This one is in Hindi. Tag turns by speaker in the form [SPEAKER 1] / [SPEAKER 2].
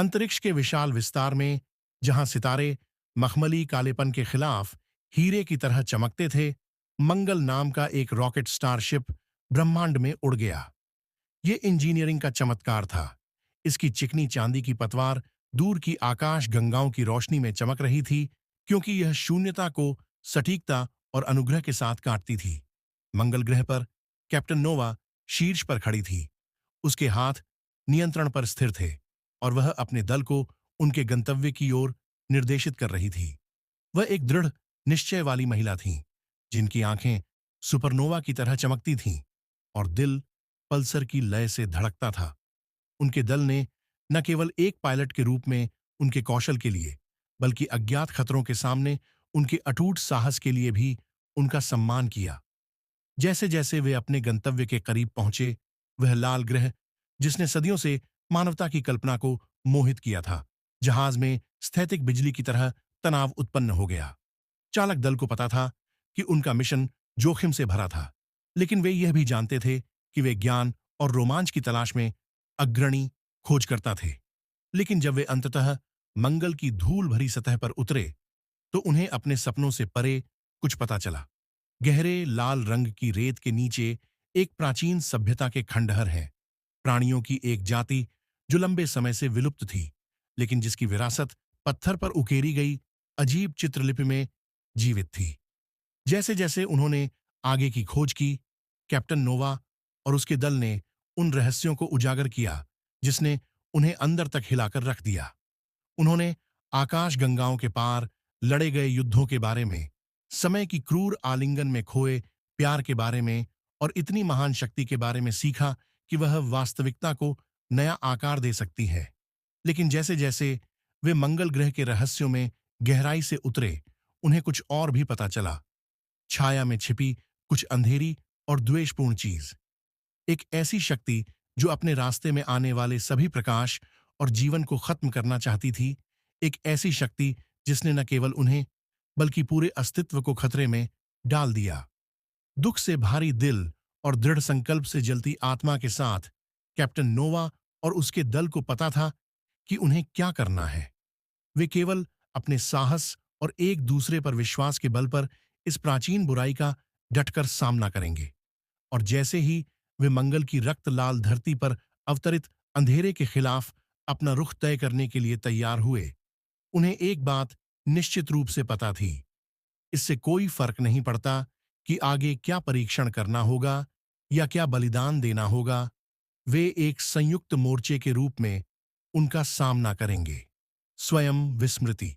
[SPEAKER 1] अंतरिक्ष के विशाल विस्तार में, जहां सितारे मखमली कालेपन के खिलाफ हीरे की तरह चमकते थे, मंगल नाम का एक रॉकेट स्टारशिप ब्रह्मांड में उड़ गया। ये इंजीनियरिंग का चमत्कार था। इसकी चिकनी चांदी की पतवार दूर की आकाश गंगाओं की रोशनी में चमक रही थी, क्योंकि यह शून्यता को सटीकता और अनुग्रह के साथ काटती थी। मंगल ग्रह पर कैप्टन नोवा शीर्ष पर खड़ी थी। उसके हाथ नियंत्रण पर स्थिर थे और वह अपने दल को उनके गंतव्य की ओर निर्देशित कर रही थी। वह एक दृढ़ निश्चय वाली महिला थीं, जिनकी आंखें सुपरनोवा की तरह चमकती थीं और दिल पल्सर की लय से धड़कता था। उनके दल ने न केवल एक पायलट के रूप में उनके कौशल के लिए, बल्कि अज्ञात खतरों के सामने उनके अटूट साहस के लिए भी उनका सम्मान किया। जैसे जैसे वे अपने गंतव्य के करीब पहुंचे, वह लाल ग्रह, जिसने सदियों से मानवता की कल्पना को मोहित किया था, जहाज में स्थैतिक बिजली की तरह तनाव उत्पन्न हो गया। चालक दल को पता था कि उनका मिशन जोखिम से भरा था, लेकिन वे यह भी जानते थे कि वे ज्ञान और रोमांच की तलाश में अग्रणी खोजकर्ता थे। लेकिन जब वे अंततः मंगल की धूल भरी सतह पर उतरे, तो उन्हें अपने सपनों से परे कुछ पता चला। गहरे लाल रंग की रेत के नीचे एक प्राचीन सभ्यता के खंडहर हैं, प्राणियों की एक जाति जो लंबे समय से विलुप्त थी, लेकिन जिसकी विरासत पत्थर पर उकेरी गई अजीब चित्रलिपि में जीवित थी। जैसे जैसे उन्होंने आगे की खोज की, कैप्टन नोवा और उसके दल ने उन रहस्यों को उजागर किया जिसने उन्हें अंदर तक हिलाकर रख दिया। उन्होंने आकाश गंगाओं के पार लड़े गए युद्धों के बारे में, समय की क्रूर आलिंगन में खोए प्यार के बारे में और इतनी महान शक्ति के बारे में सीखा कि वह वास्तविकता को नया आकार दे सकती है। लेकिन जैसे जैसे वे मंगल ग्रह के रहस्यों में गहराई से उतरे, उन्हें कुछ और भी पता चला। छाया में छिपी कुछ अंधेरी और द्वेषपूर्ण चीज, एक ऐसी शक्ति जो अपने रास्ते में आने वाले सभी प्रकाश और जीवन को खत्म करना चाहती थी। एक ऐसी शक्ति जिसने न केवल उन्हें, बल्कि पूरे अस्तित्व को खतरे में डाल दिया। दुख से भारी दिल और दृढ़ संकल्प से जलती आत्मा के साथ कैप्टन नोवा और उसके दल को पता था कि उन्हें क्या करना है। वे केवल अपने साहस और एक दूसरे पर विश्वास के बल पर इस प्राचीन बुराई का डटकर सामना करेंगे। और जैसे ही वे मंगल की रक्त लाल धरती पर अवतरित अंधेरे के खिलाफ अपना रुख तय करने के लिए तैयार हुए, उन्हें एक बात निश्चित रूप से पता थी। इससे कोई फर्क नहीं पड़ता कि आगे क्या परीक्षण करना होगा या क्या बलिदान देना होगा, वे एक संयुक्त मोर्चे के रूप में उनका सामना करेंगे। स्वयं विस्मृति।